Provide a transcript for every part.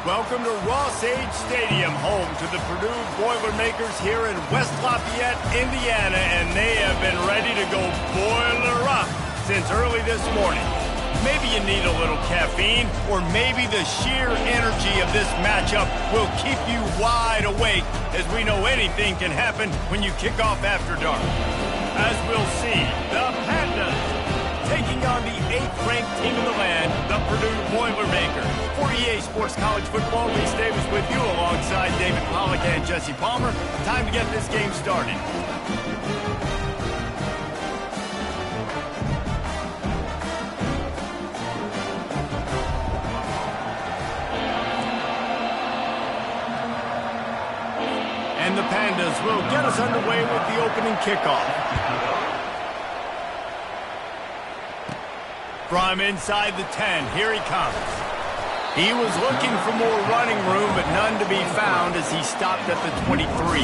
Welcome to Ross-Age Stadium, home to the Purdue Boilermakers here in West Lafayette, Indiana, and they have been ready to go boiler up since early this morning. Maybe you need a little caffeine, or maybe the sheer energy of this matchup will keep you wide awake, as we know anything can happen when you kick off after dark. As we'll see, the Pandas taking on the 8th-ranked team in the land, the Purdue Boilermakers. For EA Sports College Football, Reese Davis with you alongside David Pollack and Jesse Palmer. Time to get this game started. And the Pandas will get us underway with the opening kickoff. From inside the 10, here he comes. He was looking for more running room, but none to be found as he stopped at the 23.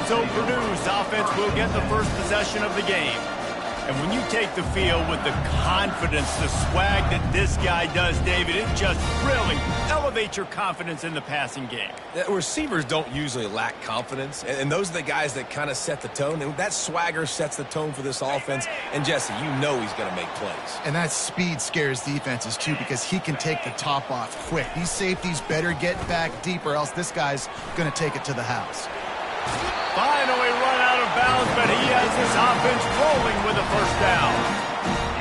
So Purdue's offense will get the first possession of the game. And when you take the field with the confidence, the swag that this guy does, David, it just really elevates your confidence in the passing game. Receivers don't usually lack confidence, and those are the guys that kind of set the tone. And that swagger sets the tone for this offense. And, Jesse, you know he's going to make plays. And that speed scares defenses, too, because he can take the top off quick. These safeties better get back deep, or else this guy's going to take it to the house. Finally run out of bounds, but he has this offense rolling with a first down.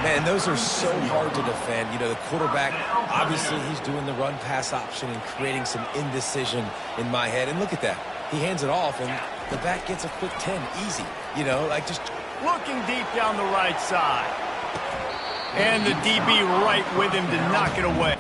Man, those are so hard to defend. You know, the quarterback, obviously he's doing the run-pass option and creating some indecision in my head. And look at that. He hands it off, and the back gets a quick 10. Easy. You know, like just looking deep down the right side. And the DB right with him to knock it away.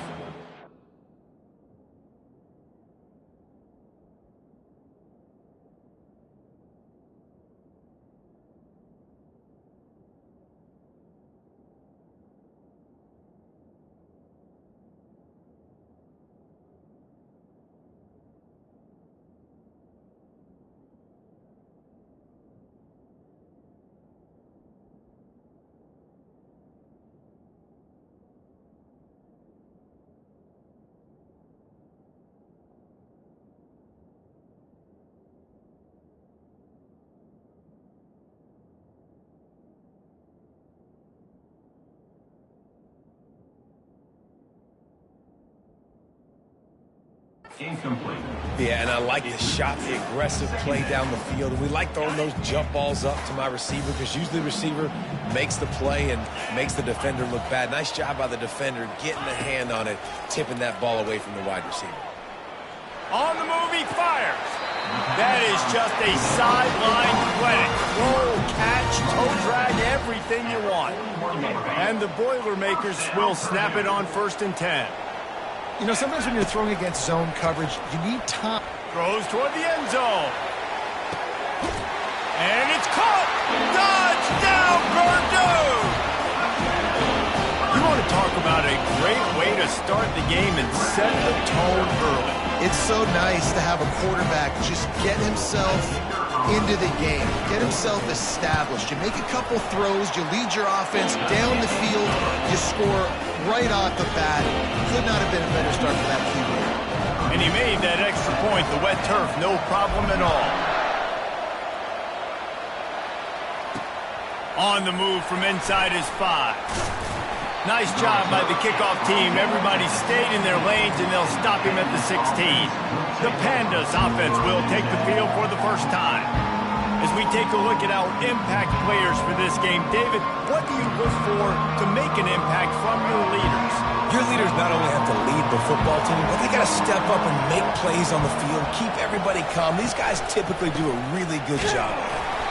Incomplete. Yeah, and I like the shot, the aggressive play down the field. And we like throwing those jump balls up to my receiver because usually the receiver makes the play and makes the defender look bad. Nice job by the defender getting the hand on it, tipping that ball away from the wide receiver. On the move, he fires. That is just a sideline credit. Roll, catch, toe drag, everything you want. And the Boilermakers will snap it on 1st and 10. You know, sometimes when you're throwing against zone coverage, you need time. Throws toward the end zone. And it's caught. Touchdown, Purdue! You want to talk about a great way to start the game and set the tone early. It's so nice to have a quarterback just get himself into the game, get himself established. You make a couple throws, you lead your offense down the field, you score right off the bat. Could not have been a better start for that QB. And he made that extra point, the wet turf, no problem at all. On the move from inside his 5. Nice job by the kickoff team. Everybody stayed in their lanes, and they'll stop him at the 16. The Pandas offense will take the field for the first time. As we take a look at our impact players for this game, David, what do you look for to make an impact from your leaders? Your leaders not only have to lead the football team, but they got to step up and make plays on the field, keep everybody calm. These guys typically do a really good job.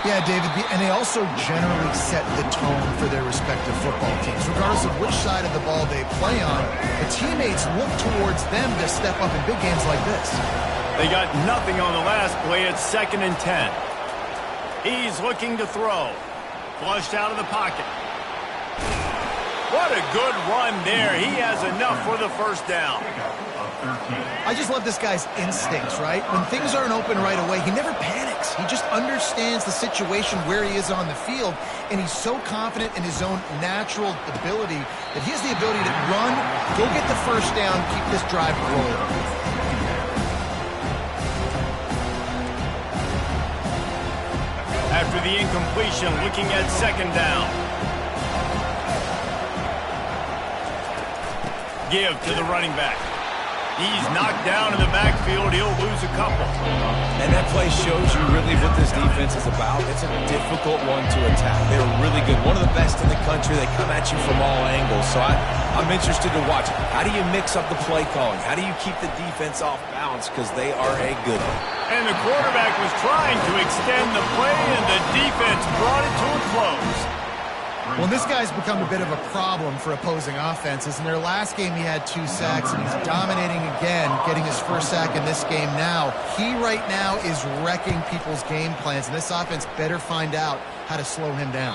Yeah, David, and they also generally set the tone for their respective football teams. Regardless of which side of the ball they play on, the teammates look towards them to step up in big games like this. They got nothing on the last play. It's 2nd and 10. He's looking to throw. Flushed out of the pocket. What a good run there. He has enough for the first down. I just love this guy's instincts, right? When things aren't open right away, he never panics. He just understands the situation where he is on the field, and he's so confident in his own natural ability that he has the ability to run, go get the first down, keep this drive rolling. after the incompletion, looking at second down. Give to the running back. He's knocked down in the backfield. He'll lose a couple. And that play shows you really what this defense is about. It's a difficult one to attack. They're really good. One of the best in the country. They come at you from all angles. So I'm interested to watch. How do you mix up the play calling? How do you keep the defense off balance? Because they are a good one. And the quarterback was trying to extend the play, and the defense brought it to a close. Well, this guy's become a bit of a problem for opposing offenses. In their last game, he had 2 sacks, and he's dominating again, getting his first sack in this game now. He right now is wrecking people's game plans, and this offense better find out how to slow him down.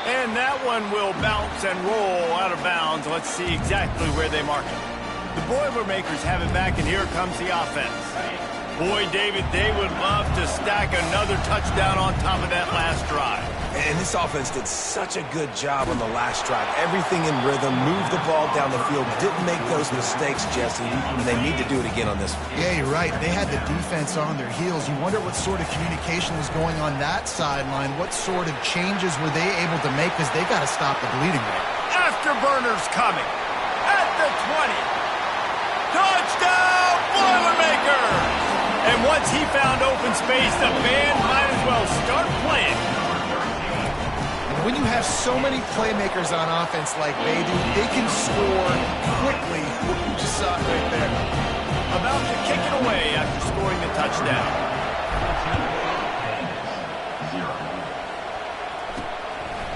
And that one will bounce and roll out of bounds. Let's see exactly where they mark it. The Boilermakers have it back, and here comes the offense. Boy, David, they would love to stack another touchdown on top of that last drive. And this offense did such a good job on the last drive. Everything in rhythm, moved the ball down the field, didn't make those mistakes, Jesse, and they need to do it again on this one. Yeah, you're right. They had the defense on their heels. You wonder what sort of communication was going on that sideline. What sort of changes were they able to make, because they got to stop the bleeding there. Afterburners coming at the 20. Touchdown, Boilermakers! And once he found open space, the band might as well start playing. When you have so many playmakers on offense like they do, they can score quickly. You just saw it right there. About to kick it away after scoring the touchdown.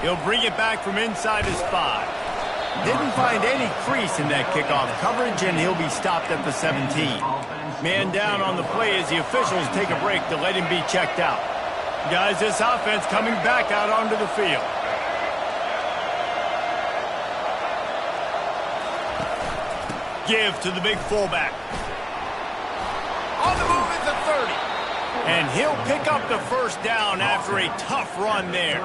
He'll bring it back from inside his 5. Didn't find any crease in that kickoff coverage, and he'll be stopped at the 17. Man down on the play as the officials take a break to let him be checked out. Guys, this offense coming back out onto the field. Give to the big fullback. On the move at the 30. And he'll pick up the first down after a tough run there.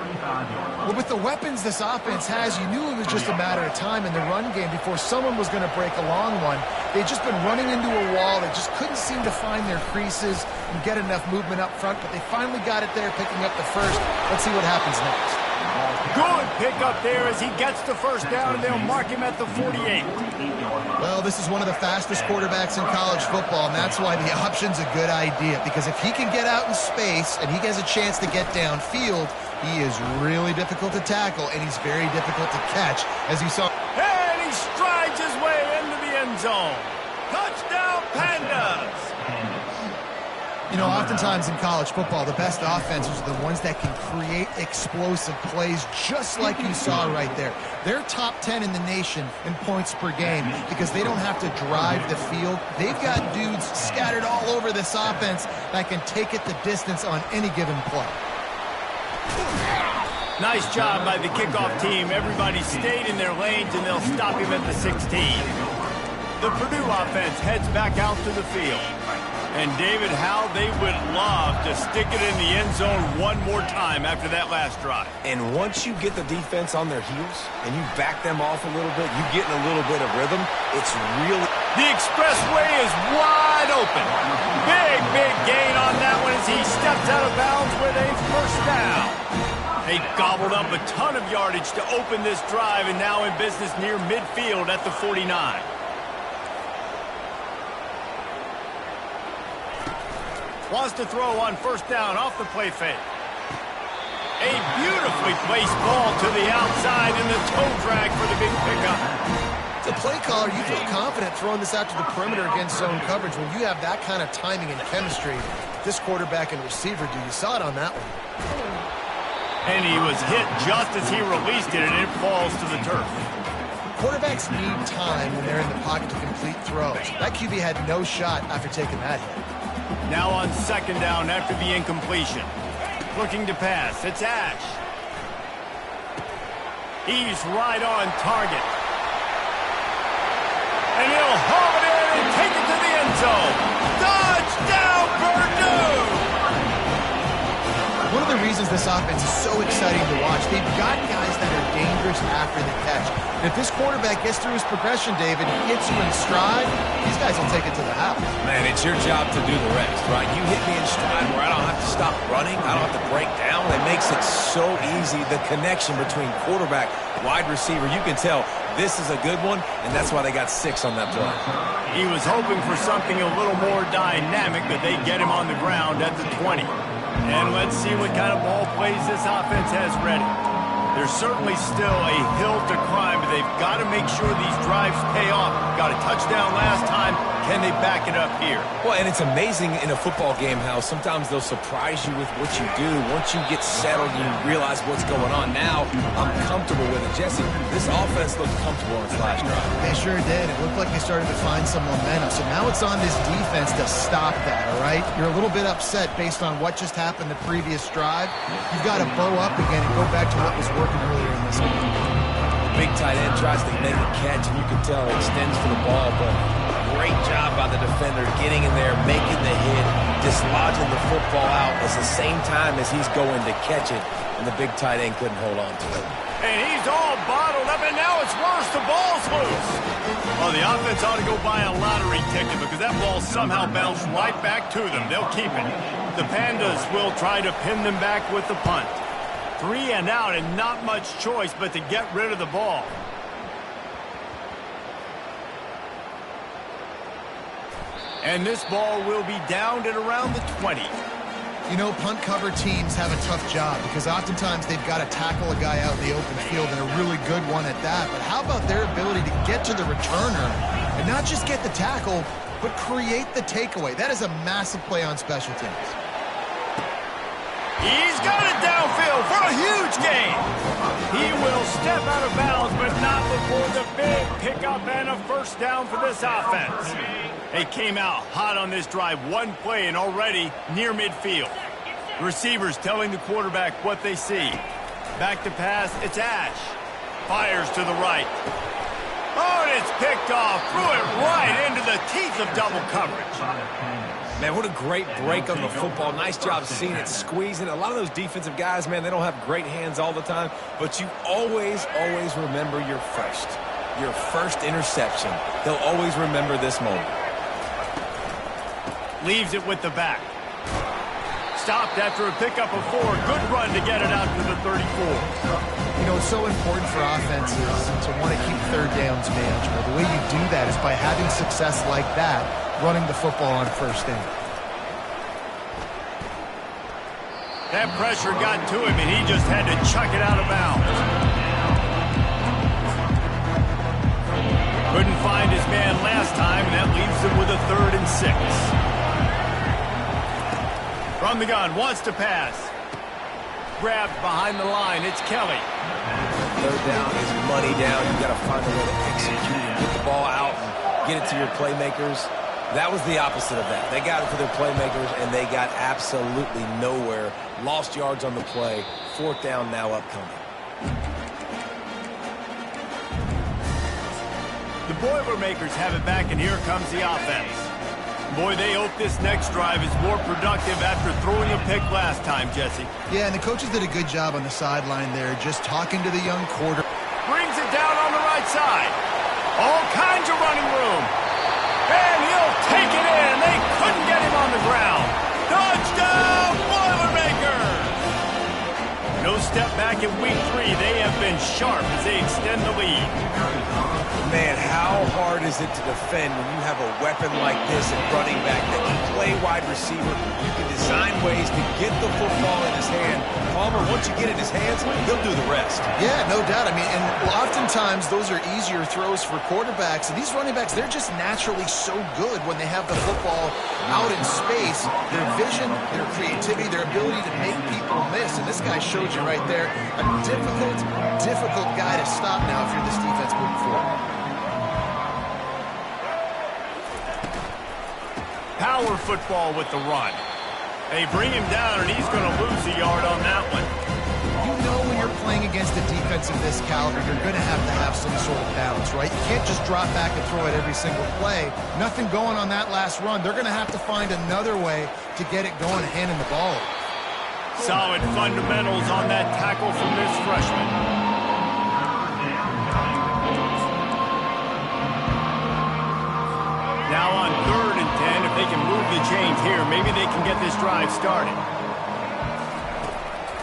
Well, with the weapons this offense has, you knew it was just a matter of time in the run game before someone was going to break a long one. They'd just been running into a wall. They just couldn't seem to find their creases and get enough movement up front, but they finally got it there, picking up the first. Let's see what happens next. Good pick up there as he gets the first down, and they'll mark him at the 48. Well, this is one of the fastest quarterbacks in college football, and that's why the option's a good idea, because if he can get out in space and he has a chance to get downfield, he is really difficult to tackle, and he's very difficult to catch, as you saw. And he strides his way into the end zone. Touchdown, Pandas! You know, oftentimes in college football, the best offenses are the ones that can create explosive plays, just like you saw right there. They're top 10 in the nation in points per game because they don't have to drive the field. They've got dudes scattered all over this offense that can take it the distance on any given play. Nice job by the kickoff team. Everybody stayed in their lanes, and they'll stop him at the 16. The Purdue offense heads back out to the field. And David, how they would love to stick it in the end zone one more time after that last drive. And once you get the defense on their heels and you back them off a little bit, you get in a little bit of rhythm, it's really... The expressway is wide open. Big gain on that one as he steps out of bounds with a first down. They gobbled up a ton of yardage to open this drive, and now in business near midfield at the 49. Wants to throw on first down off the play fake. A beautifully placed ball to the outside and the toe drag for the big pickup. As a play caller, you feel confident throwing this out to the perimeter against zone coverage when you have that kind of timing and chemistry. This quarterback and receiver do. You saw it on that one. And he was hit just as he released it, and it falls to the turf. Quarterbacks need time when they're in the pocket to complete throws. That QB had no shot after taking that hit. Now on second down after the incompletion. Looking to pass. It's Ash. He's right on target. And he'll haul it in and take it to the end zone. Touchdown, Purdue! One of the reasons reasons this offense is so exciting to watch. They've got guys that are dangerous after the catch. And if this quarterback gets through his progression, David, gets you in stride, these guys will take it to the house. Man, it's your job to do the rest, right? You hit me in stride where I don't have to stop running. I don't have to break down. It makes it so easy. The connection between quarterback, wide receiver, you can tell this is a good one, and that's why they got 6 on that play. He was hoping for something a little more dynamic, but they get him on the ground at the 20. And let's see what kind of ball plays this offense has ready. There's certainly still a hill to climb, but they've got to make sure these drives pay off. Got a touchdown last time. Can they back it up here? Well, and it's amazing in a football game how sometimes they'll surprise you with what you do. Once you get settled, you realize what's going on. Now, I'm comfortable with it. Jesse, this offense looked comfortable in its last drive. They sure did. It looked like they started to find some momentum. So now it's on this defense to stop that, all right? You're a little bit upset based on what just happened the previous drive. You've got to bow up again and go back to what was working earlier in this game. Big tight end tries to make a catch, and you can tell it extends for the ball, but great job by the defender getting in there, making the hit, dislodging the football out at the same time as he's going to catch it, and the big tight end couldn't hold on to it. And he's all bottled up, and now it's worse. The ball's loose. Well, the offense ought to go buy a lottery ticket because that ball somehow bounced right back to them. They'll keep it. The Pandas will try to pin them back with the punt. 3 and out, and not much choice but to get rid of the ball. And this ball will be downed at around the 20. You know, punt cover teams have a tough job because oftentimes they've got to tackle a guy out in the open field, and a really good one at that. But how about their ability to get to the returner and not just get the tackle, but create the takeaway? That is a massive play on special teams. He's got it downfield for a huge gain. He will step out of bounds, but not before the big pickup and a first down for this offense. They came out hot on this drive. One play and already near midfield. The receivers telling the quarterback what they see. Back to pass, it's Ash. Fires to the right. Oh, and it's picked off. Threw it right into the teeth of double coverage. Man, what a great break on the football. Nice job seeing it squeezing. A lot of those defensive guys, man, they don't have great hands all the time, but you always remember your first interception. They'll always remember this moment. Leaves it with the back. Stopped after a pickup of 4. Good run to get it out to the 34. You know, it's so important for offenses to want to keep third downs manageable. The way you do that is by having success like that, running the football on first down. That pressure got to him, and he just had to chuck it out of bounds. Couldn't find his man last time, and that leaves him with a 3rd and 6. From the gun, wants to pass. Grabbed behind the line, it's Kelly. Third down is money down. You've got to find a way to execute and get the ball out and get it to your playmakers. That was the opposite of that. They got it to their playmakers, and they got absolutely nowhere. Lost yards on the play. 4th down now upcoming. The Boilermakers have it back, and here comes the offense. Boy, they hope this next drive is more productive after throwing a pick last time, Jesse. Yeah, and the coaches did a good job on the sideline there, just talking to the young quarterback. Brings it down on the right side. All kinds of running room. And he'll take it in. They couldn't get him on the ground. Touchdown, Boilermakers! No step back in week 3. They have been sharp as they extend the lead. Man, how hard is it to defend when you have a weapon like this at running back that can play wide receiver? You can design ways to get the football in his hand. Palmer, once you get it in his hands, he'll do the rest. Yeah, no doubt. I mean, and oftentimes those are easier throws for quarterbacks. And these running backs, they're just naturally so good when they have the football out in space. Their vision, their creativity, their ability to make people miss. And this guy showed you right there, a difficult guy to stop now if you're this defense moving forward. Power football with the run. They bring him down, and he's going to lose a yard on that one. You know when you're playing against a defense of this caliber, you're going to have some sort of balance, right? You can't just drop back and throw it every single play. Nothing going on that last run. They're going to have to find another way to get it going and handing the ball. Solid fundamentals on that tackle from this freshman. Now on 3rd and 10, if they can move the chains here, maybe they can get this drive started.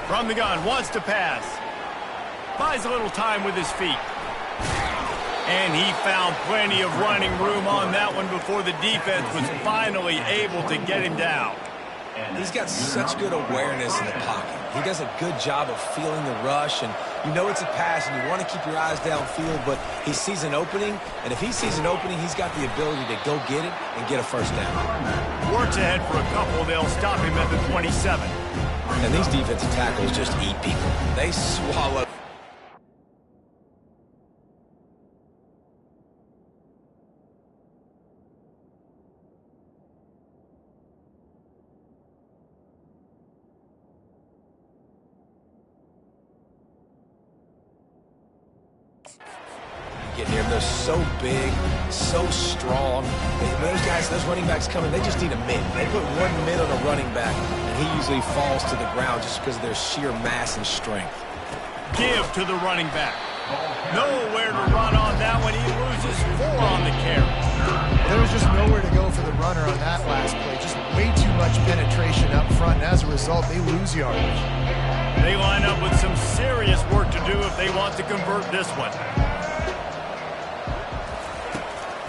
From the gun, wants to pass. Buys a little time with his feet. And he found plenty of running room on that one before the defense was finally able to get him down. He's got such good awareness in the pocket. He does a good job of feeling the rush, and you know it's a pass, and you want to keep your eyes downfield, but he sees an opening, and if he sees an opening, he's got the ability to go get it and get a first down. Works ahead for a couple. They'll stop him at the 27. And these defensive tackles just eat people. They swallow. Get near them. They're so big, so strong. Those guys, those running backs coming, they just need a mid. They put one mid on a running back, and he usually falls to the ground just because of their sheer mass and strength. Give to the running back. Nowhere to run on that one. He loses 4 on the carry. There was just nowhere to go for the runner on that last play. Just way too much penetration up front, and as a result, they lose yardage. They line up with some serious work to do if they want to convert this one.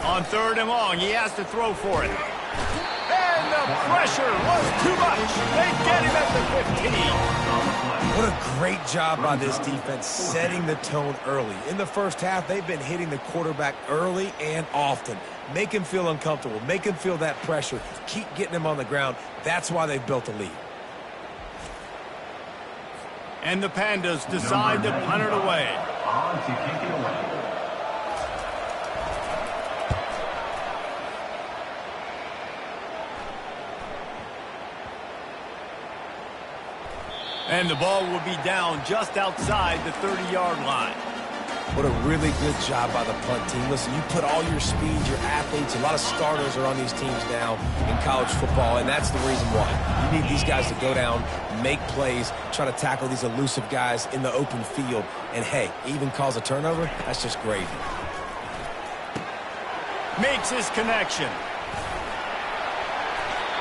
On 3rd and long, he has to throw for it. And the pressure was too much. They get him at the 15. What a great job by this defense setting the tone early. In the first half, they've been hitting the quarterback early and often. Make him feel uncomfortable. Make him feel that pressure. Keep getting him on the ground. That's why they've built a lead. And the Pandas decide to punt it away. And the ball will be down just outside the 30-yard line. What a really good job by the punt team. Listen, you put all your speed, your athletes, a lot of starters are on these teams now in college football, and that's the reason why. You need these guys to go down, make plays, try to tackle these elusive guys in the open field, and hey, even cause a turnover, that's just gravy. Makes his connection.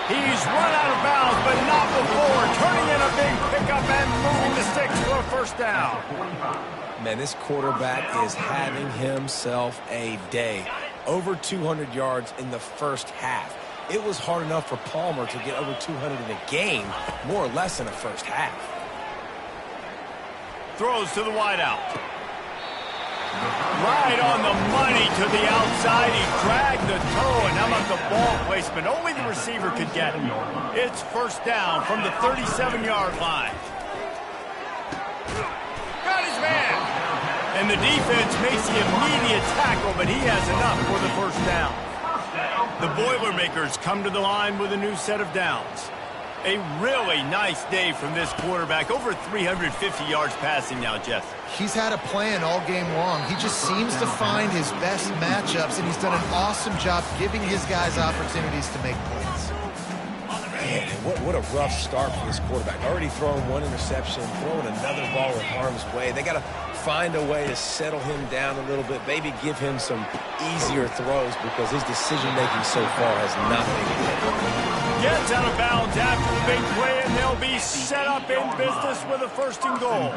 He's run out of bounds, but not before. Turning in a big pickup and moving the sticks for a first down. Man, this quarterback is having himself a day. Over 200 yards in the first half. It was hard enough for Palmer to get over 200 in a game, more or less in the first half. Throws to the wideout. Right on the money to the outside. He dragged the toe, and how about the ball placement? Only the receiver could get it. It's first down from the 37-yard line. Got his man. And the defense makes the immediate tackle, but he has enough for the first down. The Boilermakers come to the line with a new set of downs. A really nice day from this quarterback. Over 350 yards passing now, Jeff. He's had a plan all game long. He just seems to find his best matchups, and he's done an awesome job giving his guys opportunities to make plays. Man, what a rough start for this quarterback. Already throwing one interception, throwing another ball in harm's way. They got to find a way to settle him down a little bit, maybe give him some easier throws because his decision-making so far has not been good. Gets out of bounds after the big play, and they'll be set up in business with a first and goal.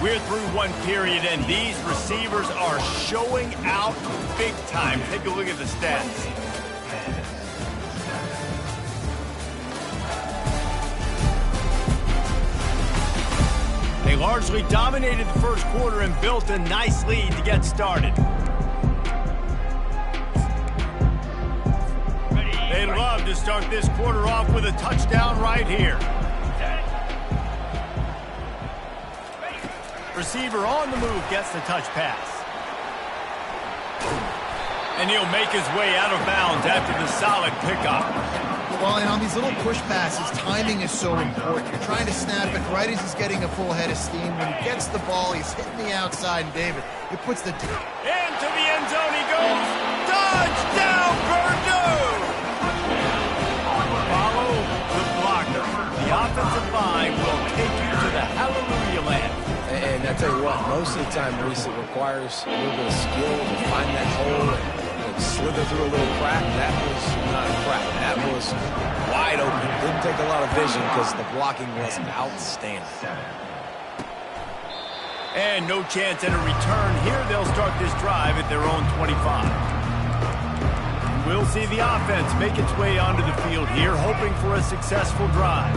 We're through one period, and these receivers are showing out big time. Take a look at the stats. They largely dominated the first quarter and built a nice lead to get started. They'd love to start this quarter off with a touchdown right here. Receiver on the move gets the touch pass. And he'll make his way out of bounds after the solid pickup. Well, and on these little push passes, timing is so important. You're trying to snap it right as he's getting a full head of steam. When he gets the ball, he's hitting the outside, and David, it puts the... Into the end zone he goes. Touchdown, Purdue! Follow the blocker. The offensive line will take you to the hallelujah land. And I tell you what, most of the time, Reese, it requires a little bit of skill to find that hole and slither through a little crack. That was not a crack. That was wide open. Didn't take a lot of vision because the blocking was outstanding. And no chance at a return here. They'll start this drive at their own 25. We'll see the offense make its way onto the field here, hoping for a successful drive.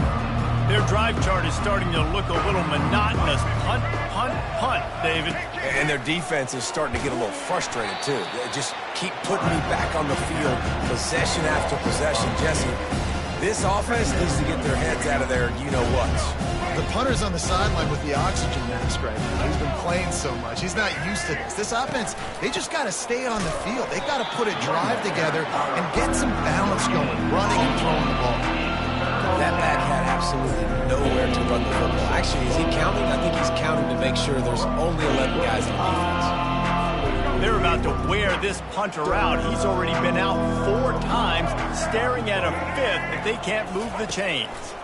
Their drive chart is starting to look a little monotonous. Punt, punt, punt, David. And their defense is starting to get a little frustrated, too. They just keep putting me back on the field, possession after possession. Jesse, this offense needs to get their heads out of their you-know-whats. The punter's on the sideline with the oxygen mask right now. He's been playing so much. He's not used to this. This offense, they just got to stay on the field. They got to put a drive together and get some balance going, running and throwing the ball. That back had absolutely nowhere to run the football. Actually, is he counting? I think he's counting to make sure there's only 11 guys in defense. They're about to wear this punter out. He's already been out 4 times, staring at a 5th if they can't move the chains.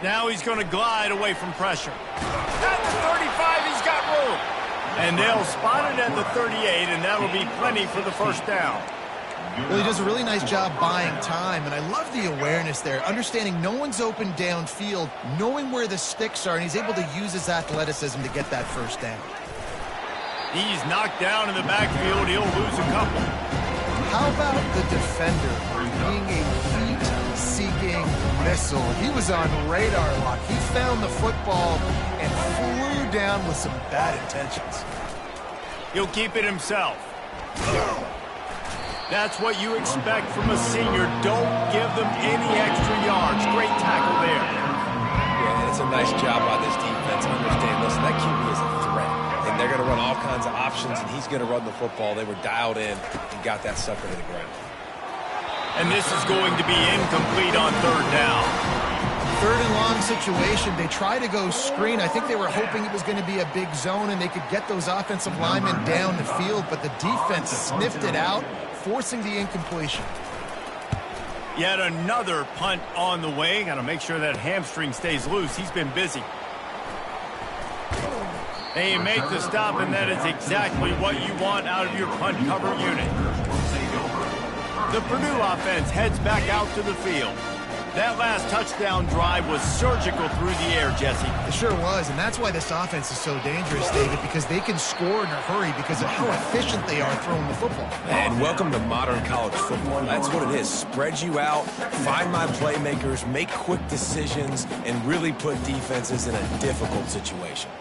Now he's going to glide away from pressure. At the 35, he's got room. And they'll spot it at the 38, and that'll be plenty for the first down. Well, he does a really nice job buying time, and I love the awareness there, understanding no one's open downfield, knowing where the sticks are, and he's able to use his athleticism to get that first down. He's knocked down in the backfield. He'll lose a couple. How about the defender being a heat-seeking missile? He was on radar lock. He found the football and flew down with some bad intentions. He'll keep it himself. That's what you expect from a senior. Don't give them any extra yards. Great tackle there. Yeah, and it's a nice job by this defense. Understand, listen, that QB is a threat. And they're going to run all kinds of options, and he's going to run the football. They were dialed in and got that sucker to the ground. And this is going to be incomplete on 3rd down. 3rd and long situation. They try to go screen. I think they were hoping it was going to be a big zone and they could get those offensive linemen down the field, but the defense sniffed it out, forcing the incompletion. Yet another punt on the way. Got to make sure that hamstring stays loose. He's been busy. They make the stop, and that is exactly what you want out of your punt cover unit. The Purdue offense heads back out to the field. That last touchdown drive was surgical through the air, Jesse. It sure was, and that's why this offense is so dangerous, David, because they can score in a hurry because of how efficient they are throwing the football. And welcome to modern college football. That's what it is. Spread you out, find my playmakers, make quick decisions, and really put defenses in a difficult situation.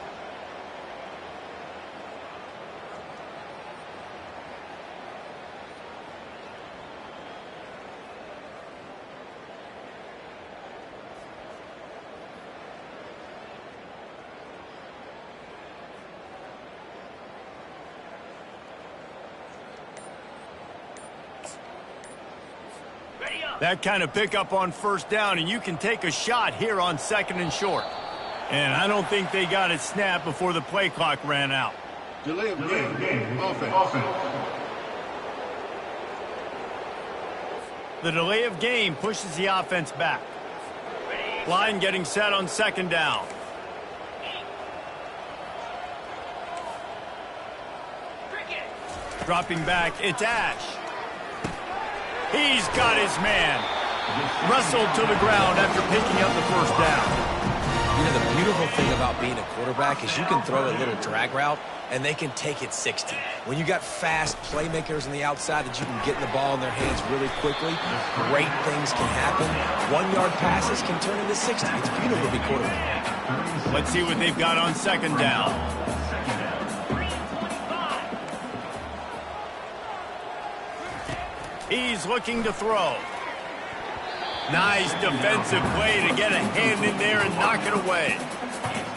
That kind of pickup on 1st down, and you can take a shot here on 2nd and short. And I don't think they got it snapped before the play clock ran out. Delay of game. Offense. The delay of game pushes the offense back. Line getting set on 2nd down. Dropping back, it's Ash. He's got his man. Wrestled to the ground after picking up the 1st down. You know, the beautiful thing about being a quarterback is you can throw a little drag route, and they can take it 60. When you got fast playmakers on the outside that you can get the ball in their hands really quickly, great things can happen. 1-yard passes can turn into 60. It's beautiful to be quarterback. Let's see what they've got on 2nd down. He's looking to throw. Nice defensive play to get a hand in there and knock it away.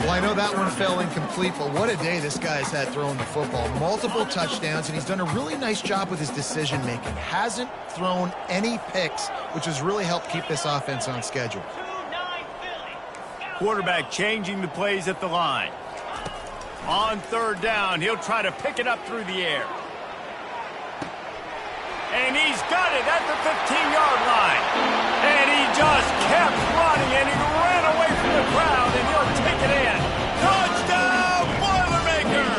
Well, I know that one fell incomplete, but what a day this guy's had throwing the football. Multiple touchdowns, and he's done a really nice job with his decision-making. Hasn't thrown any picks, which has really helped keep this offense on schedule. Quarterback changing the plays at the line. On third down, he'll try to pick it up through the air. And he's got it at the 15-yard line. And he just kept running, and he ran away from the crowd, and he'll take it in. Touchdown, Boilermaker!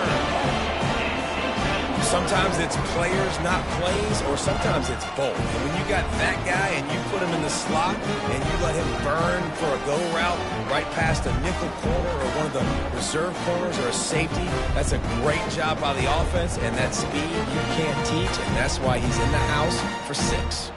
Sometimes it's players, not plays, or sometimes it's both. And when you got that guy and you put him in the slot and you let him burn for a go route right past a nickel corner or one of the reserve corners or a safety, that's a great job by the offense, and that speed you can't teach, and that's why he's in the house for 6.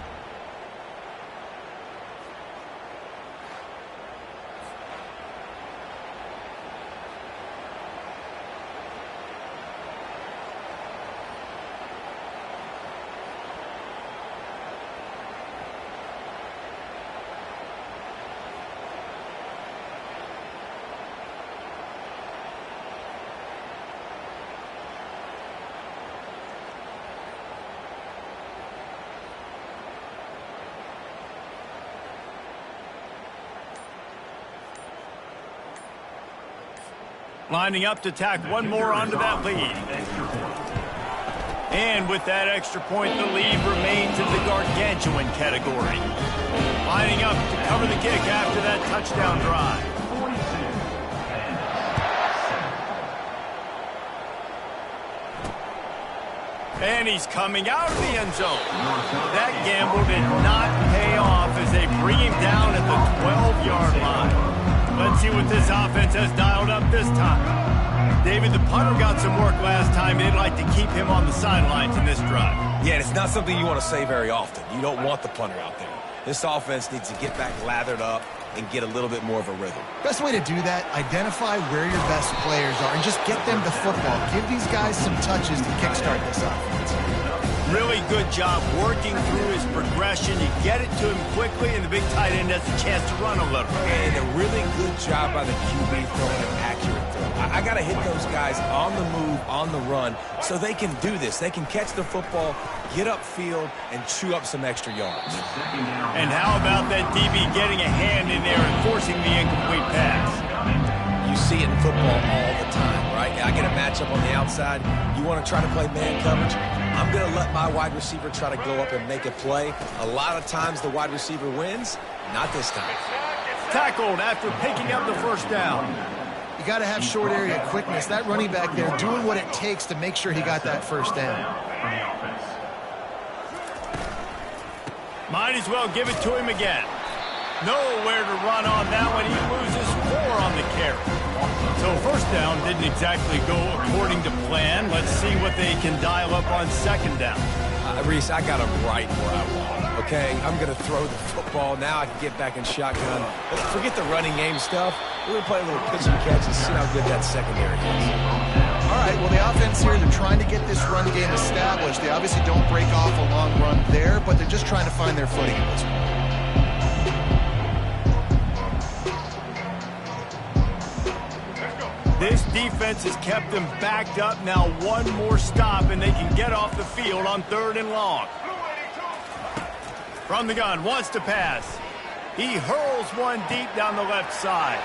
Lining up to tack one more onto that lead. And with that extra point, the lead remains in the gargantuan category. Lining up to cover the kick after that touchdown drive. And he's coming out of the end zone. That gamble did not pay off as they bring him down at the 12-yard line. Let's see what this offense has dialed up this time. David, the punter got some work last time. They'd like to keep him on the sidelines in this drive. Yeah, it's not something you want to say very often. You don't want the punter out there. This offense needs to get back lathered up and get a little bit more of a rhythm. Best way to do that, identify where your best players are and just get them the football. Give these guys some touches to kickstart this offense. Really good job working through his progression. You get it to him quickly, and the big tight end has a chance to run a little. And a really good job by the QB throwing an accurate throw. I got to hit those guys on the move, on the run, so they can do this. They can catch the football, get upfield, and chew up some extra yards. And how about that DB getting a hand in there and forcing the incomplete pass? You see it in football all the time, right? I get a matchup on the outside. You want to try to play man coverage? I'm going to let my wide receiver try to go up and make a play. A lot of times the wide receiver wins. Not this time. Tackled after picking up the first down. You got to have short area quickness. That running back there doing what it takes to make sure he got that first down. Might as well give it to him again. Nowhere to run on that one. He loses 4 on the carry. So first down didn't exactly go according to plan. Let's see what they can dial up on second down. Reese, I got him right where I want, okay? I'm going to throw the football. Now I can get back in shotgun. But forget the running game stuff. We're going to play a little pitch and catch and see how good that secondary is. All right, well, the offense here, they're trying to get this run game established. They obviously don't break off a long run there, but they're just trying to find their footing in this one. This defense has kept them backed up. Now one more stop, and they can get off the field on 3rd and long. From the gun, wants to pass. He hurls one deep down the left side.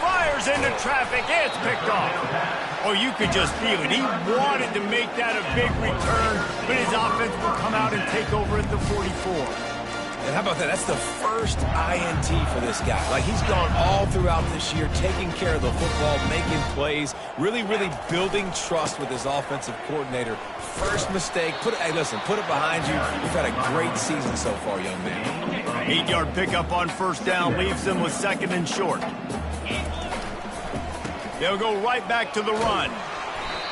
Fires into traffic. It's picked off. Oh, you could just feel it. He wanted to make that a big return, but his offense will come out and take over at the 44. And how about that? That's the first INT for this guy. Like, he's gone all throughout this year, taking care of the football, making plays, really, really building trust with his offensive coordinator. First mistake, hey, listen, put it behind you. You've had a great season so far, young man. 8-yard pickup on first down leaves them with 2nd and short. They'll go right back to the run.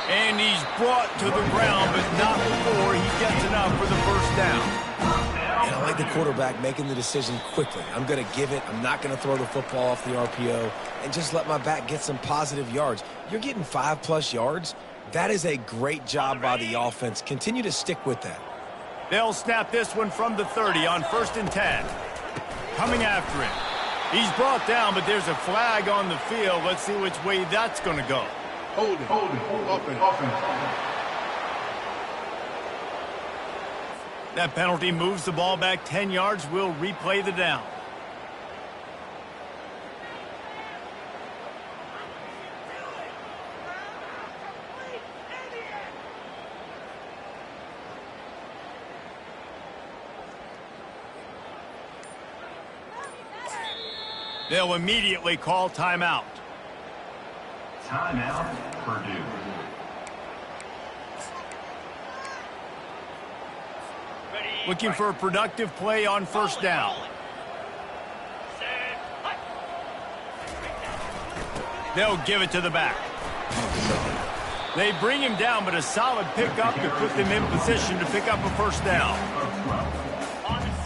And he's brought to the ground, but not before he gets enough for the first down. And I like the quarterback making the decision quickly. I'm going to give it. I'm not going to throw the football off the RPO and just let my back get some positive yards. You're getting 5+ yards. That is a great job by the offense. Continue to stick with that. They'll snap this one from the 30 on 1st and 10. Coming after him He's brought down, but there's a flag on the field. Let's see which way that's going to go. Hold it. Offense. That penalty moves the ball back 10 yards. We'll replay the down. They'll immediately call timeout. Timeout, Purdue. Looking for a productive play on first down. They'll give it to the back. They bring him down, but a solid pickup to put them in position to pick up a first down.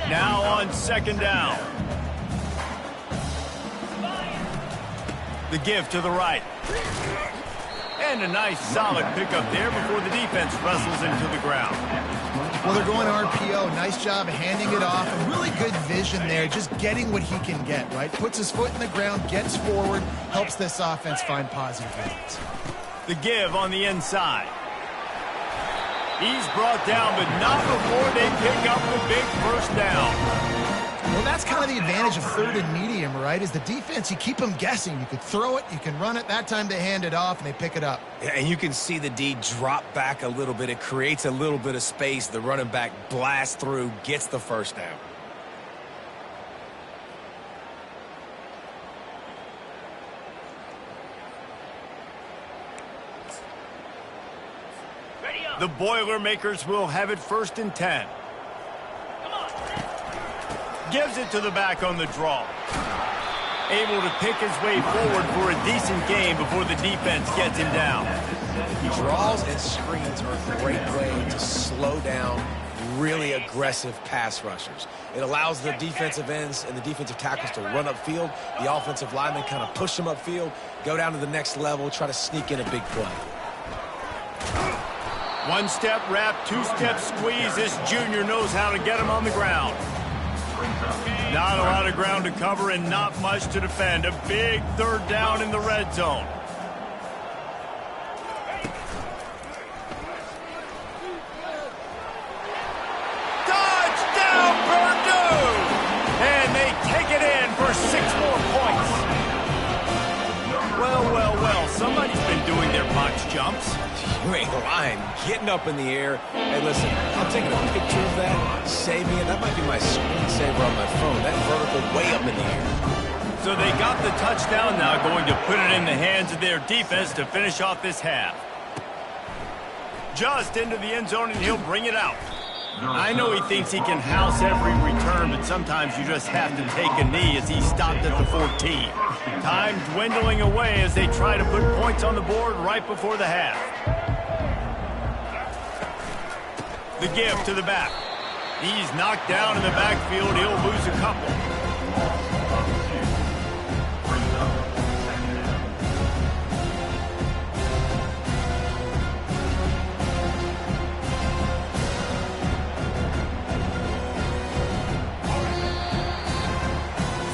Now on second down. The give to the right. And a nice solid pickup there before the defense wrestles into the ground. Well, they're going RPO. Nice job handing it off. And really good vision there, just getting what he can get, right? Puts his foot in the ground, gets forward, helps this offense find positive results. The give on the inside. He's brought down, but not before they pick up the big first down. Well, that's kind of the advantage of third and medium, right? Is the defense, you keep them guessing. You could throw it, you can run it. That time they hand it off, and they pick it up. Yeah, and you can see the D drop back a little bit. It creates a little bit of space. The running back blasts through, gets the first down. The Boilermakers will have it 1st and 10. Gives it to the back on the draw. Able to pick his way forward for a decent game before the defense gets him down. Draws and screens are a great way to slow down really aggressive pass rushers. It allows the defensive ends and the defensive tackles to run upfield. The offensive linemen kind of push them upfield, go down to the next level, try to sneak in a big play. One-step wrap, two-step squeeze. This junior knows how to get him on the ground. Not a lot of ground to cover and not much to defend. A big third down in the red zone. Touchdown, Purdue! And they take it in for 6 more points. Well, somebody's been doing their box jumps. You ain't lying. Getting up in the air. Hey, listen, I'm taking a picture of that, saving it. That might be my screensaver on my phone. That vertical way up in the air. So they got the touchdown now, going to put it in the hands of their defense to finish off this half. Just into the end zone, and he'll bring it out. I know he thinks he can house every return, but sometimes you just have to take a knee as he stopped at the 14. Time dwindling away as they try to put points on the board right before the half. The give to the back. He's knocked down in the backfield. He'll lose a couple.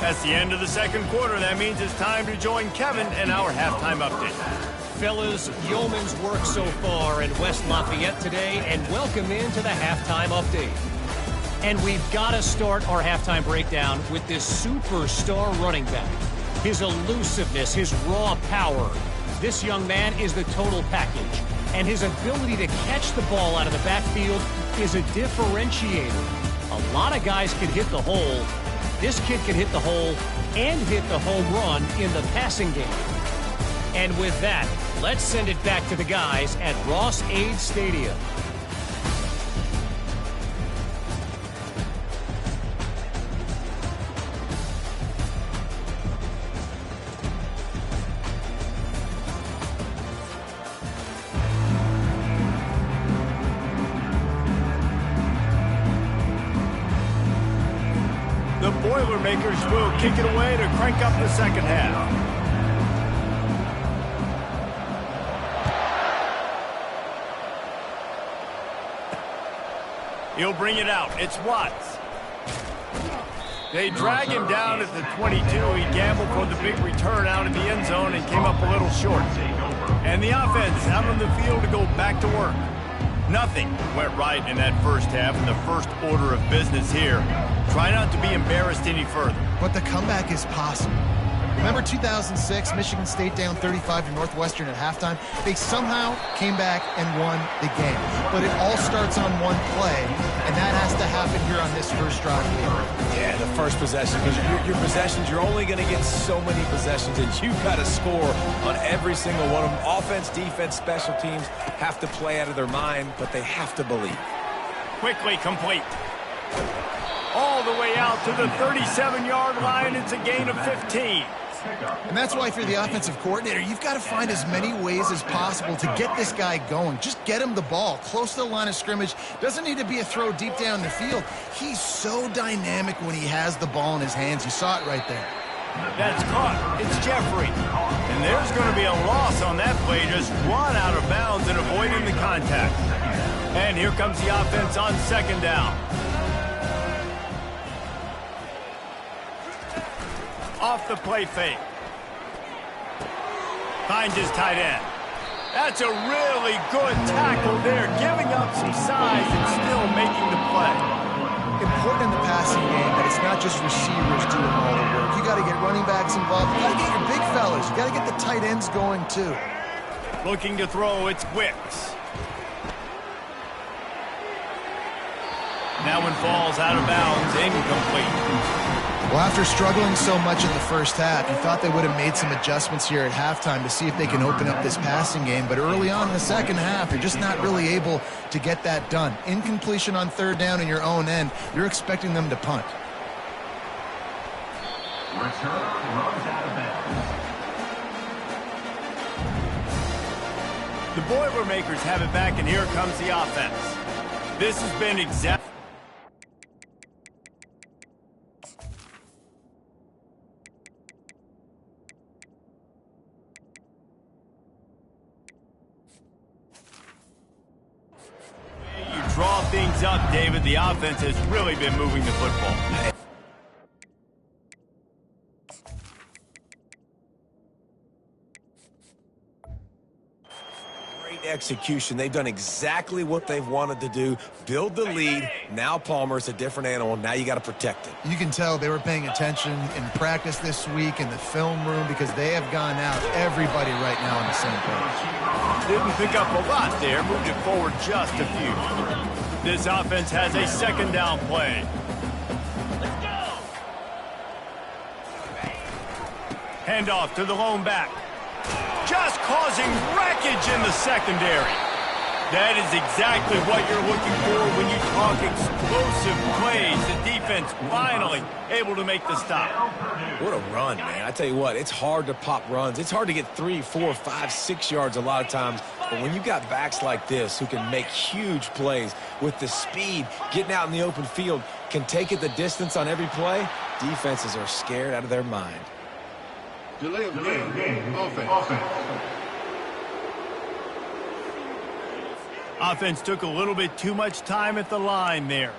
That's the end of the second quarter. That means it's time to join Kevin in our halftime update. Fellas, yeoman's work so far in West Lafayette today, and welcome into the halftime update. And we've got to start our halftime breakdown with this superstar running back. His elusiveness, his raw power. This young man is the total package. And his ability to catch the ball out of the backfield is a differentiator. A lot of guys can hit the hole. This kid can hit the hole and hit the home run in the passing game. And with that, let's send it back to the guys at Ross-Ade Stadium. The Boilermakers will kick it away to crank up the second half. He'll bring it out. It's Watts. They drag him down at the 22. He gambled for the big return out in the end zone and came up a little short. And the offense out on the field to go back to work. Nothing went right in that first half, and the first order of business here. Try not to be embarrassed any further. But the comeback is possible. Remember 2006, Michigan State down 35 to Northwestern at halftime? They somehow came back and won the game. But it all starts on one play, and that has to happen here on this first drive. Yeah, the first possession, because your possessions, you're only going to get so many possessions, and you've got to score on every single one of them. Offense, defense, special teams have to play out of their mind, but they have to believe. Quickly complete. All the way out to the 37-yard line. It's a gain of 15. And that's why if you're the offensive coordinator, you've got to find as many ways as possible to get this guy going. Just get him the ball close to the line of scrimmage. Doesn't need to be a throw deep down the field. He's so dynamic when he has the ball in his hands. You saw it right there. That's caught. It's Jeffrey. And there's going to be a loss on that play. Just run out of bounds and avoiding the contact. And here comes the offense on second down. Off the play fake. Finds his tight end. That's a really good tackle there, giving up some size and still making the play. Important in the passing game that it's not just receivers doing all the work. You got to get running backs involved. You got to get your big fellas. You got to get the tight ends going too. Looking to throw, it's Wicks. That one falls out of bounds, incomplete. Well, after struggling so much in the first half, you thought they would have made some adjustments here at halftime to see if they can open up this passing game. But early on in the second half, you're just not really able to get that done. Incompletion on third down in your own end, you're expecting them to punt. The Boilermakers have it back, and here comes the offense. This has been exactly... Draw things up, David. The offense has really been moving the football. Great execution. They've done exactly what they've wanted to do. Build the lead. Now Palmer's a different animal. Now you got to protect it. You can tell they were paying attention in practice this week in the film room because they have gone out, everybody right now on the same page. Didn't pick up a lot there. Moved it forward just a few. This offense has a second down play. Let's go. Handoff to the lone back. Just causing wreckage in the secondary. That is exactly what you're looking for when you talk explosive plays. The defense finally able to make the stop. What a run, man. I tell you what, it's hard to pop runs. It's hard to get 3, 4, 5, 6 yards a lot of times. But when you got backs like this who can make huge plays with the speed, getting out in the open field, can take it the distance on every play, defenses are scared out of their mind. Delay of game. Offense. Offense took a little bit too much time at the line there.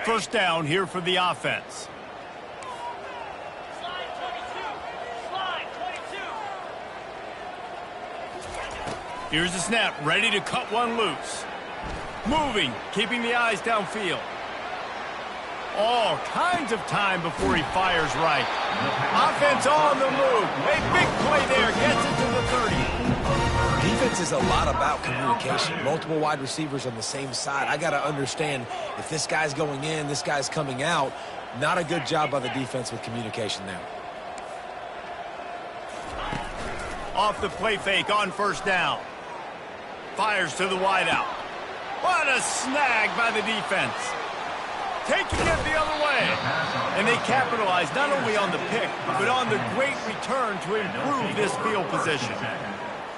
First down here for the offense. Here's the snap, ready to cut one loose. Moving, keeping the eyes downfield. All kinds of time before he fires right. Offense on the move. A big play there, gets it to the 30. Defense is a lot about communication. Multiple wide receivers on the same side. I got to understand if this guy's going in, this guy's coming out. Not a good job by the defense with communication there. Off the play fake on first down. Fires to the wideout. What a snag by the defense. Taking it the other way. And they capitalize not only on the pick, but on the great return to improve this field position.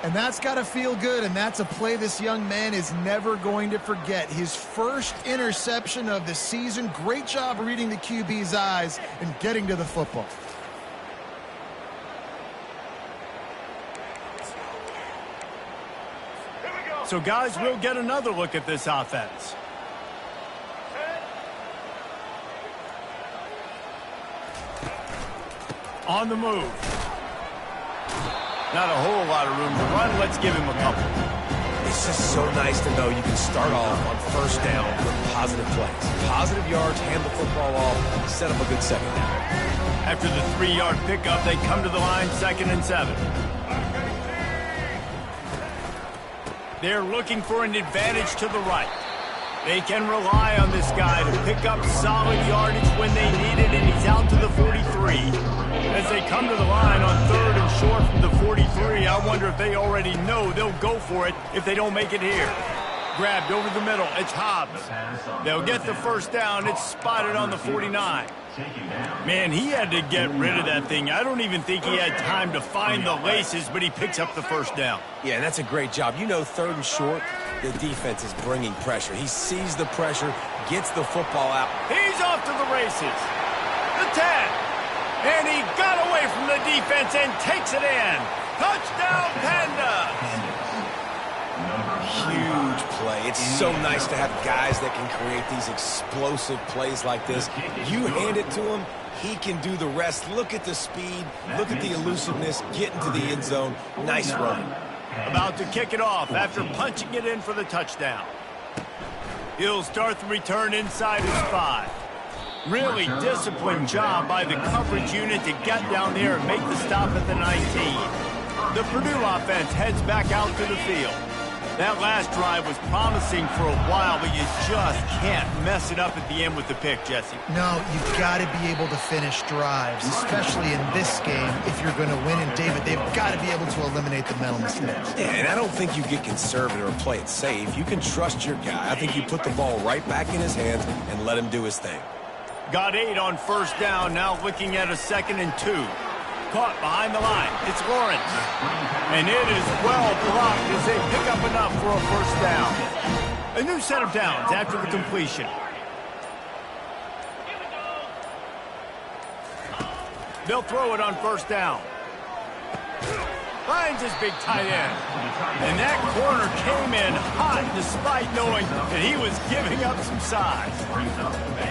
And that's got to feel good, and that's a play this young man is never going to forget. His first interception of the season. Great job reading the QB's eyes and getting to the football. So, guys, we'll get another look at this offense. On the move. Not a whole lot of room to run. Let's give him a couple. It's just so nice to know you can start off on first down with positive plays. Positive yards, hand the football off, set up a good second down. After the 3-yard pickup, they come to the line, 2nd and 7. They're looking for an advantage to the right. They can rely on this guy to pick up solid yardage when they need it, and he's out to the 43. As they come to the line on 3rd and short from the 43, I wonder if they already know they'll go for it if they don't make it here. Grabbed over the middle. It's Hobbs. They'll get the first down. It's spotted on the 49. Man, he had to get rid of that thing. I don't even think he had time to find the laces, but he picks up the first down. Yeah, that's a great job. You know, 3rd and short, the defense is bringing pressure. He sees the pressure, gets the football out. He's off to the races. The 10. And he got away from the defense and takes it in. Touchdown, Panda! Huge play. It's so nice to have guys that can create these explosive plays like this. You hand it to him, he can do the rest. Look at the speed. Look at the elusiveness. Get into the end zone. Nice run. About to kick it off after punching it in for the touchdown. He'll start the return inside his 5. Really disciplined job by the coverage unit to get down there and make the stop at the 19. The Purdue offense heads back out to the field. That last drive was promising for a while, but you just can't mess it up at the end with the pick, Jesse. No, you've got to be able to finish drives, especially in this game. If you're going to win, and David, they've got to be able to eliminate the mental mistakes. Yeah, and I don't think you get conservative or play it safe. You can trust your guy. I think you put the ball right back in his hands and let him do his thing. Got 8 on first down, now looking at a 2nd and 2. Caught behind the line. It's Lawrence. And it is well blocked as they pick up enough for a first down. A new set of downs after the completion. They'll throw it on first down. Finds his big tight end. And that corner came in hot despite knowing that he was giving up some size.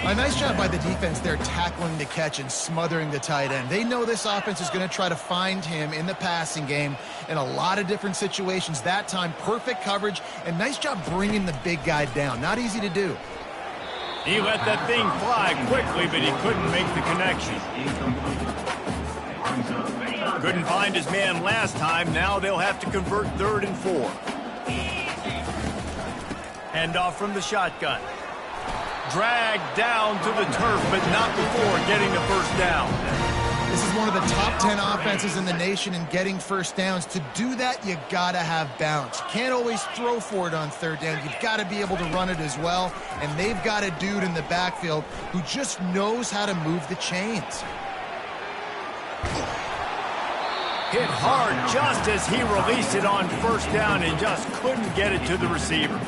A nice job by the defense there tackling the catch and smothering the tight end. They know this offense is going to try to find him in the passing game in a lot of different situations. That time, perfect coverage and nice job bringing the big guy down. Not easy to do. He let that thing fly quickly, but he couldn't make the connection. Couldn't find his man last time. Now they'll have to convert 3rd and 4. Handoff from the shotgun. Dragged down to the turf, but not before getting the first down. This is one of the top 10 offenses in the nation in getting first downs. To do that, you got to have balance. You can't always throw for it on 3rd down. You've got to be able to run it as well. And they've got a dude in the backfield who just knows how to move the chains. Hit hard just as he released it on first down and just couldn't get it to the receiver.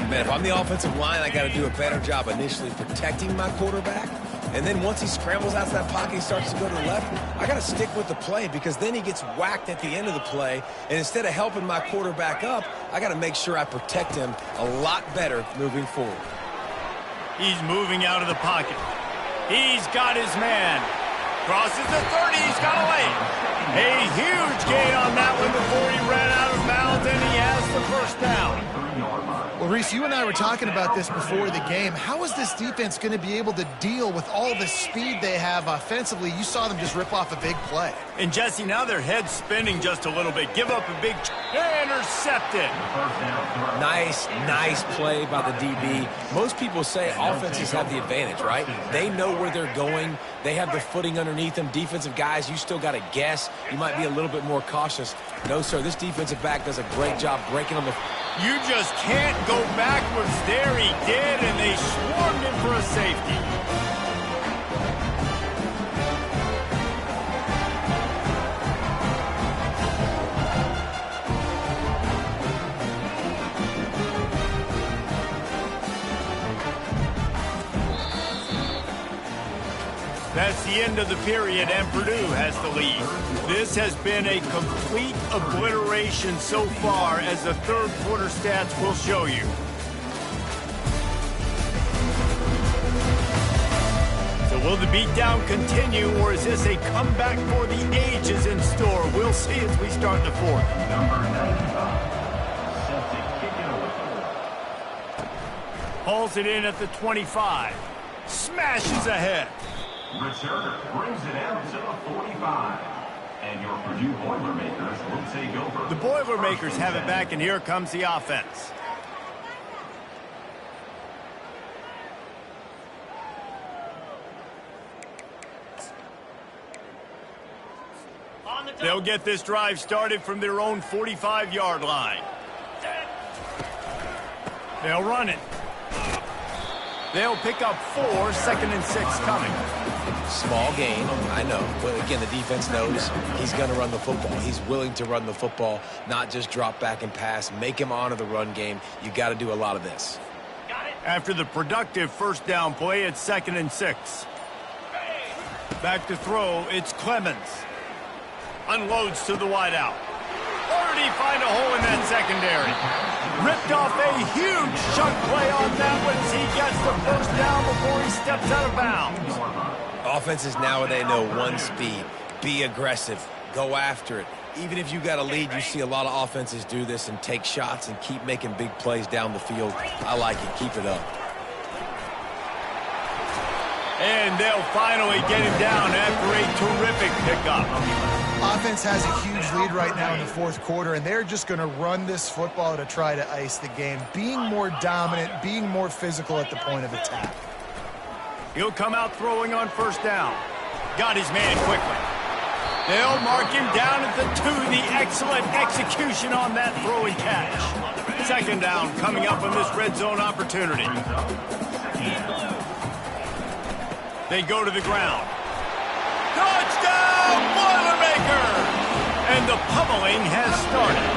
Man, if I'm the offensive line, I got to do a better job initially protecting my quarterback. And then once he scrambles out of that pocket, he starts to go to the left, I got to stick with the play because then he gets whacked at the end of the play. And instead of helping my quarterback up, I got to make sure I protect him a lot better moving forward. He's moving out of the pocket. He's got his man. Crosses the 30. He's got away. A huge gain on that one before he ran out of bounds, and he has the first down. Well, Reese, you and I were talking about this before the game. How is this defense going to be able to deal with all the speed they have offensively? You saw them just rip off a big play. And, Jesse, now their head's spinning just a little bit. Give up a big intercepted. Nice play by the DB. Most people say offenses have the advantage, right? They know where they're going. They have the footing underneath them. Defensive guys, you still got to guess. You might be a little bit more cautious. No, sir, this defensive back does a great job breaking on the... You just can't go backwards there. He did, and they swarmed him for a safety. That's the end of the period, and Purdue has the lead. This has been a complete obliteration so far, as the third quarter stats will show you. So will the beatdown continue, or is this a comeback for the ages in store? We'll see as we start the fourth. Number 95, set to kick it away. Hauls it in at the 25. Smashes ahead. Returner brings it out to the 45. And your Purdue Boilermakers will take over. The Boilermakers have it back, and here comes the offense. They'll get this drive started from their own 45-yard line. They'll run it. They'll pick up 4, 2nd and 6 coming. Small gain, I know. But again, the defense knows he's going to run the football. He's willing to run the football, not just drop back and pass. Make him honor the run game. You got to do a lot of this. After the productive first down play, it's 2nd and 6. Back to throw, it's Clemens. Unloads to the wideout. Already find a hole in that secondary. Ripped off a huge chunk play on that one as he gets the first down before he steps out of bounds. Offenses nowadays know one speed. Be aggressive. Go after it. Even if you got a lead, you see a lot of offenses do this and take shots and keep making big plays down the field. I like it. Keep it up. And they'll finally get him down after a terrific pickup. Offense has a huge lead right now in the fourth quarter, and they're just going to run this football to try to ice the game. Being more dominant, being more physical at the point of attack. He'll come out throwing on first down. Got his man quickly. They'll mark him down at the 2. The excellent execution on that throw and catch. 2nd down coming up on this red zone opportunity. They go to the ground. Touchdown, Boilermakers! And the pummeling has started.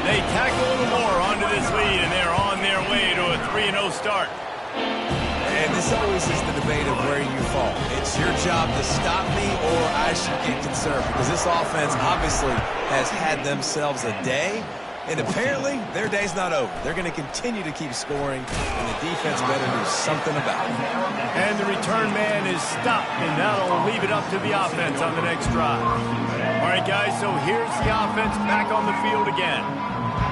They tack a little more onto this lead, and they're on their way to a 3-0 start. And this always is the debate of where you fall. It's your job to stop me, or I should get concerned, because this offense obviously has had themselves a day, and apparently their day's not over. They're going to continue to keep scoring, and the defense better do something about it. And the return man is stopped, and that'll leave it up to the offense on the next drive. All right, guys, so here's the offense back on the field again.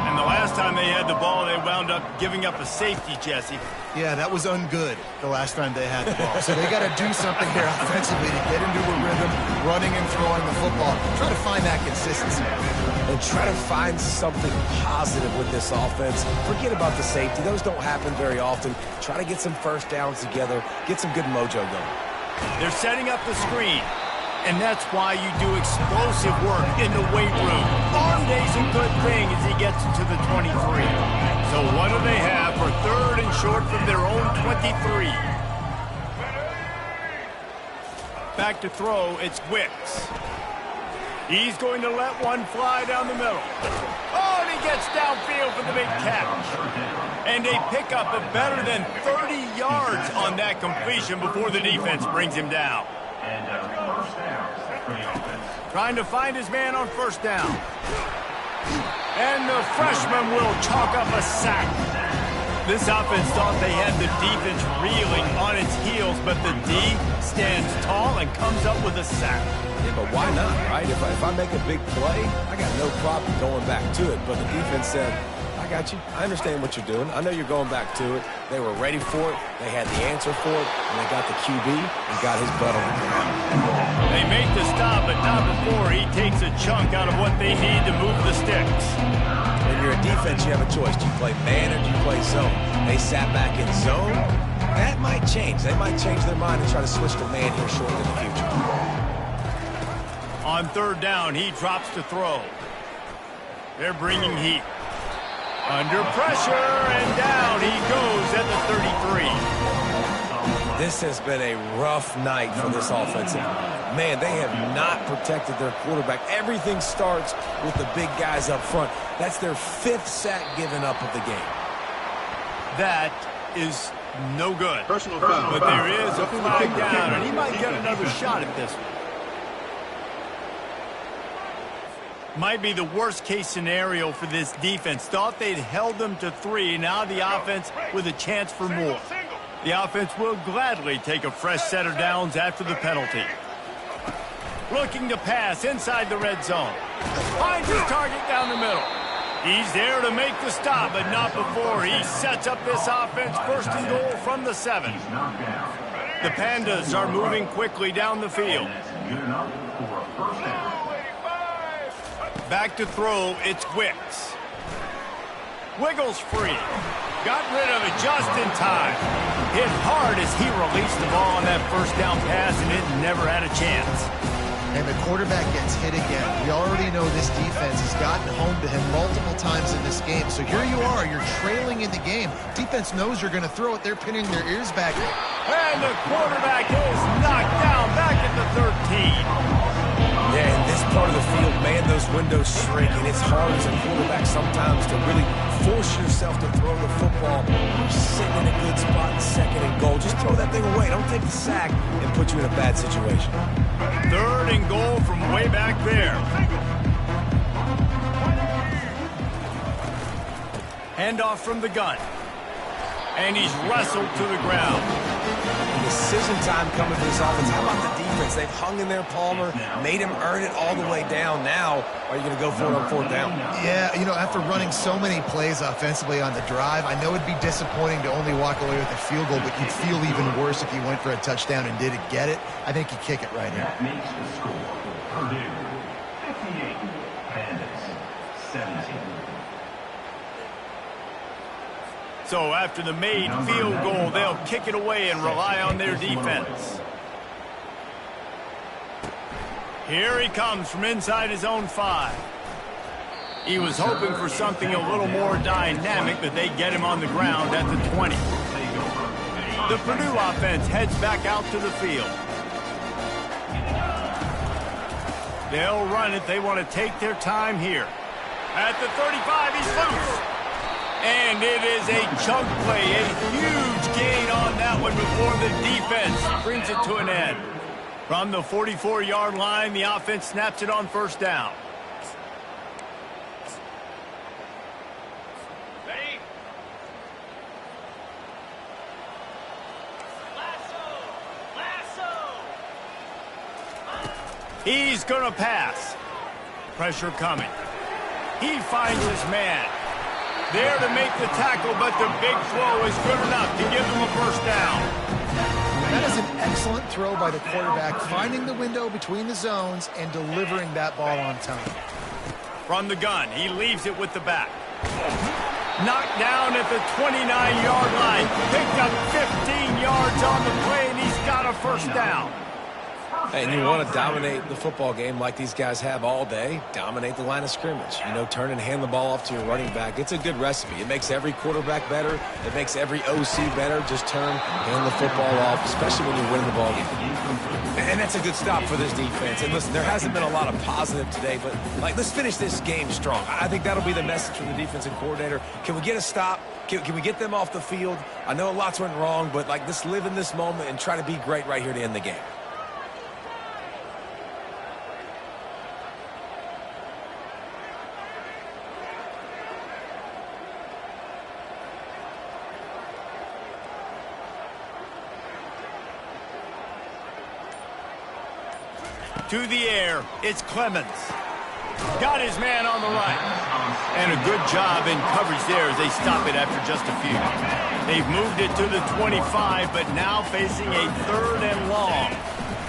And the last time they had the ball, they wound up giving up a safety, Jesse. Yeah, that was ungood the last time they had the ball. So they got to do something here offensively to get into a rhythm, running and throwing the football. Try to find that consistency. And try to find something positive with this offense. Forget about the safety. Those don't happen very often. Try to get some first downs together. Get some good mojo going. They're setting up the screen. And that's why you do explosive work in the weight room. Arm day's a good thing as he gets to the 23. So what do they have for 3rd and short from their own 23? Back to throw, it's Wicks. He's going to let one fly down the middle. Oh, and he gets downfield for the big catch. And a pickup of better than 30 yards on that completion before the defense brings him down. And first down for the offense. Trying to find his man on first down. And the freshman will chalk up a sack. This offense thought they had the defense reeling on its heels, but the D stands tall and comes up with a sack. Yeah, but why not, right? If I make a big play, I got no problem going back to it. But the defense said, I got you. I understand what you're doing. I know you're going back to it. They were ready for it. They had the answer for it. And they got the QB and got his butt on the ground. They make the stop, but not before he takes a chunk out of what they need to move the sticks. When you're a defense, you have a choice. Do you play man or do you play zone? They sat back in zone. That might change. They might change their mind and try to switch to man here shortly in the future. On 3rd down, he drops to throw. They're bringing heat. Under pressure, and down he goes at the 33. This has been a rough night for this offensive. Man, they have not protected their quarterback. Everything starts with the big guys up front. That's their 5th sack given up of the game. That is no good. Personal foul. But there is a flag down, and he might get another shot at this one. Might be the worst-case scenario for this defense. Thought they'd held them to 3. Now the offense with a chance for more. The offense will gladly take a fresh set of downs after the penalty. Looking to pass inside the red zone. Finds his target down the middle. He's there to make the stop, but not before he sets up this offense. First and goal from the 7. The Pandas are moving quickly down the field. Back to throw, it's Wicks. Wiggles free. Got rid of it just in time. Hit hard as he released the ball on that first down pass, and it never had a chance. And the quarterback gets hit again. We already know this defense has gotten home to him multiple times in this game. So here you are, you're trailing in the game. Defense knows you're going to throw it. They're pinning their ears back. And the quarterback is knocked down back at the 13. Yeah, in this part of the field, man, those windows shrink, and it's hard as a quarterback sometimes to really force yourself to throw the football. You're sitting in a good spot in second and goal. Just throw that thing away. Don't take the sack and put you in a bad situation. Third and goal from way back there. Handoff from the gun. And he's wrestled to the ground. Decision time coming for this offense. How about the defense? They've hung in there, Palmer, made him earn it all the way down. Now, are you going to go for it on fourth down? Yeah, you know, after running so many plays offensively on the drive, I know it'd be disappointing to only walk away with a field goal, but you'd feel even worse if you went for a touchdown and didn't get it. I think you kick it right here. That makes the score. Purdue, 58. Pandas, 17. So after the made field goal, they'll kick it away and rely on their defense. Here he comes from inside his own 5. He was hoping for something a little more dynamic, but they get him on the ground at the 20. The Purdue offense heads back out to the field. They'll run it. They want to take their time here. At the 35, he's loose. And it is a chunk play, a huge gain on that one before the defense brings it to an end. From the 44-yard line, the offense snaps it on first down. Ready? Lasso! He's going to pass. Pressure coming. He finds his man. There to make the tackle, but the big throw is good enough to give them a first down. That is an excellent throw by the quarterback, finding the window between the zones and delivering that ball on time. From the gun, he leaves it with the back. Knocked down at the 29-yard line. Picked up 15 yards on the play, and he's got a first down. And you want to dominate the football game like these guys have all day. Dominate the line of scrimmage. You know, turn and hand the ball off to your running back. It's a good recipe. It makes every quarterback better. It makes every OC better. Just turn, hand the football off, especially when you win the ball game. And that's a good stop for this defense. And listen, there hasn't been a lot of positive today, but like, let's finish this game strong. I think that'll be the message from the defensive coordinator. Can we get a stop? Can we get them off the field? I know lots went wrong, but like, let's live in this moment and try to be great right here to end the game. To the air, it's Clemens. Got his man on the right. And a good job in coverage there as they stop it after just a few. They've moved it to the 25, but now facing a 3rd and long.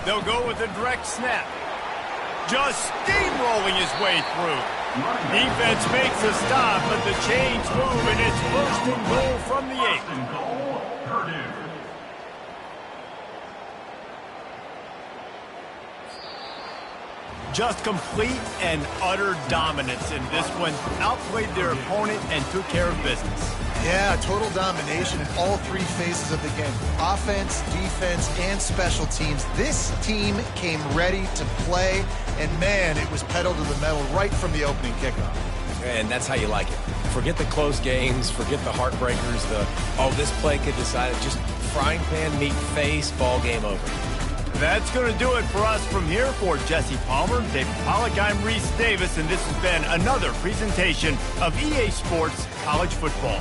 They'll go with a direct snap. Just steamrolling his way through. Defense makes a stop, but the chains move, and it's 1st and goal from the 8. Just complete and utter dominance in this one. Outplayed their opponent and took care of business. Yeah, total domination in all 3 phases of the game. Offense, defense, and special teams. This team came ready to play, and man, it was pedal to the metal right from the opening kickoff. And that's how you like it. Forget the close games, forget the heartbreakers, this play could decide it. Just frying pan, meat face, ball game over. That's going to do it for us from here. For Jesse Palmer, David Pollack, I'm Reese Davis, and this has been another presentation of EA Sports College Football.